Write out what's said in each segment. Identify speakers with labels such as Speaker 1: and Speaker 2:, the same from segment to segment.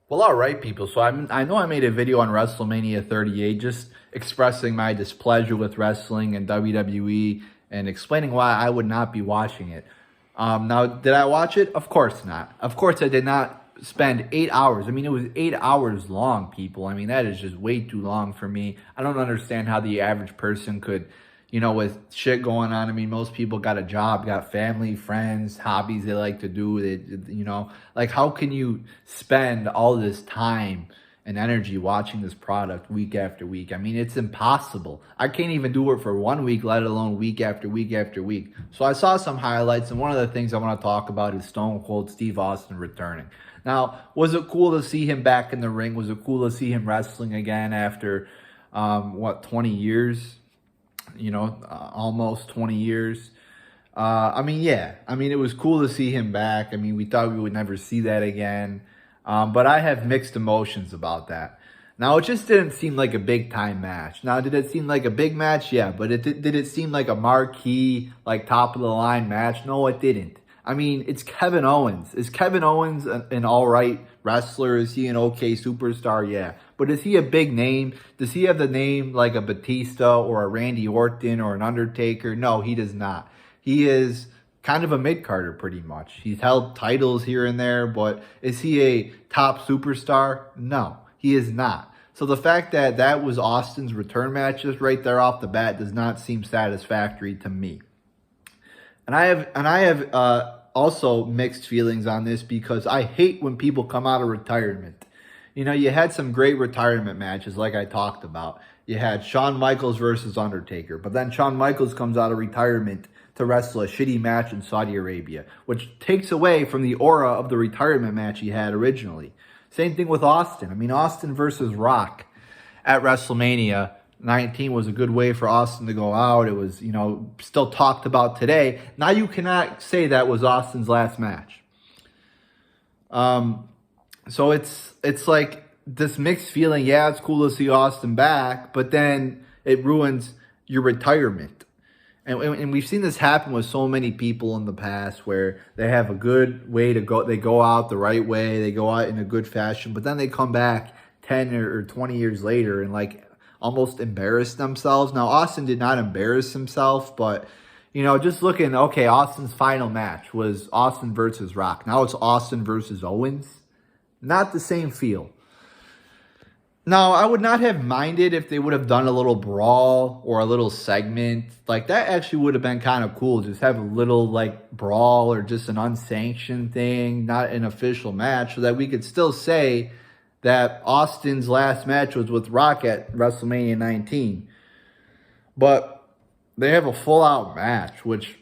Speaker 1: Well, all right, people. So I know I made a video on WrestleMania 38, just expressing my displeasure with wrestling and WWE and explaining why I would not be watching it. Now, did I watch it? Of course not. Of course, I did not spend 8 hours. I mean, it was 8 hours long, people. I mean, that is just way too long for me. I don't understand how the average person could, with shit going on. I mean, most people got a job, got family, friends, hobbies they like to do. Like how can you spend all this time and energy watching this product week after week? I mean, it's impossible. I can't even do it for 1 week, let alone week after week after week. So I saw some highlights, and one of the things I want to talk about is Stone Cold Steve Austin returning. Now, was it cool to see him back in the ring? Was it cool to see him wrestling again after, 20 years? Almost 20 years. Yeah. I mean, it was cool to see him back. I mean, we thought we would never see that again. But I have mixed emotions about that. Now, it just didn't seem like a big-time match. Now, did it seem like a big match? Yeah. But did it seem like a marquee, like top-of-the-line match? No, it didn't. I mean, it's Kevin Owens. Is Kevin Owens an all-right wrestler? Is he an okay superstar? Yeah. But is he a big name? Does he have the name like a Batista or a Randy Orton or an Undertaker? No, he does not. He is kind of a mid-carder pretty much. He's held titles here and there, but is he a top superstar? No, he is not. So the fact that that was Austin's return match just right there off the bat does not seem satisfactory to me. And I have also mixed feelings on this because I hate when people come out of retirement. You had some great retirement matches like I talked about. You had Shawn Michaels versus Undertaker, but then Shawn Michaels comes out of retirement to wrestle a shitty match in Saudi Arabia, which takes away from the aura of the retirement match he had originally. Same thing with Austin. I mean, Austin versus Rock at WrestleMania 19 was a good way for Austin to go out. It was, still talked about today. Now you cannot say that was Austin's last match. So it's like this mixed feeling. Yeah, it's cool to see Austin back, but then it ruins your retirement. And we've seen this happen with so many people in the past where they have a good way to go. They go out the right way. They go out in a good fashion, but then they come back 10 or 20 years later and almost embarrass themselves. Now, Austin did not embarrass himself, but, just looking, okay, Austin's final match was Austin versus Rock. Now it's Austin versus Owens. Not the same feel. Now, I would not have minded if they would have done a little brawl or a little segment. Like, that actually would have been kind of cool. Just have a little, brawl or just an unsanctioned thing, not an official match, so that we could still say that Austin's last match was with Rock at WrestleMania 19. But they have a full-out match, which,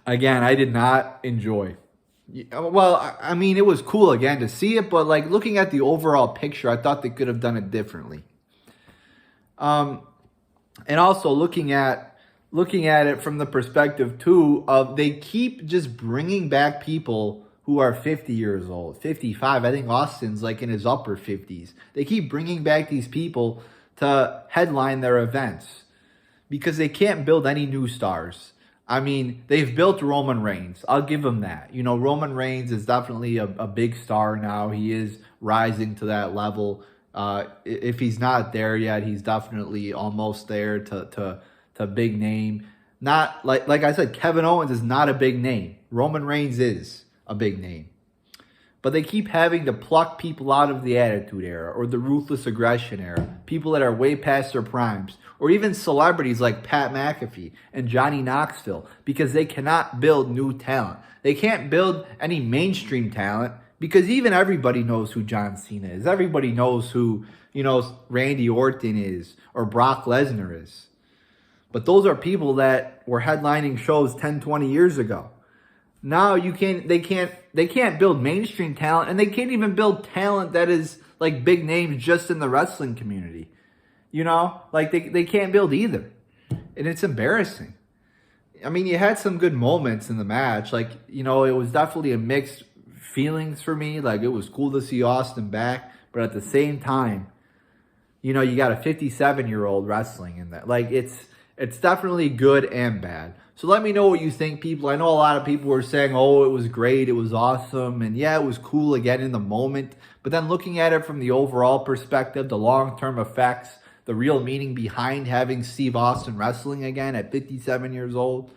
Speaker 1: again, I did not enjoy. Well, I mean, it was cool, again, to see it, but, looking at the overall picture, I thought they could have done it differently. And also looking at it from the perspective, too, of they keep just bringing back people who are 50 years old, 55. I think Austin's in his upper 50s. They keep bringing back these people to headline their events because they can't build any new stars. I mean, they've built Roman Reigns. I'll give them that. Roman Reigns is definitely a big star now. He is rising to that level. If he's not there yet, he's definitely almost there to big name. Not like I said, Kevin Owens is not a big name. Roman Reigns is a big name. But they keep having to pluck people out of the Attitude Era or the Ruthless Aggression Era, people that are way past their primes, or even celebrities like Pat McAfee and Johnny Knoxville, because they cannot build new talent. They can't build any mainstream talent because even everybody knows who John Cena is. Everybody knows who, Randy Orton is or Brock Lesnar is. But those are people that were headlining shows 10, 20 years ago. Now they can't build mainstream talent, and they can't even build talent that is big names just in the wrestling community. They can't build either. And it's embarrassing. I mean, you had some good moments in the match. It was definitely a mixed feelings for me. It was cool to see Austin back, but at the same time, you got a 57-year-old wrestling in that. It's definitely good and bad. So let me know what you think, people. I know a lot of people were saying, oh, it was great, it was awesome, and yeah, it was cool again in the moment. But then looking at it from the overall perspective, the long-term effects, the real meaning behind having Steve Austin wrestling again at 57 years old,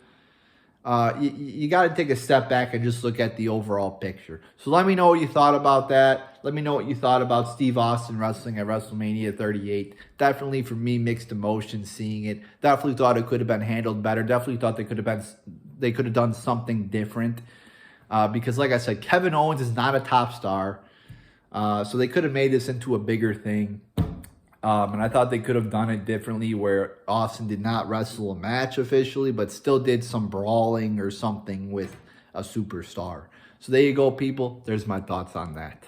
Speaker 1: you got to take a step back and just look at the overall picture. So let me know what you thought about that. Let me know what you thought about Steve Austin wrestling at WrestleMania 38. Definitely for me, mixed emotions seeing it. Definitely thought it could have been handled better. Definitely thought they could have done something different. Because like I said, Kevin Owens is not a top star. So they could have made this into a bigger thing. And I thought they could have done it differently where Austin did not wrestle a match officially, but still did some brawling or something with a superstar. So there you go, people. There's my thoughts on that.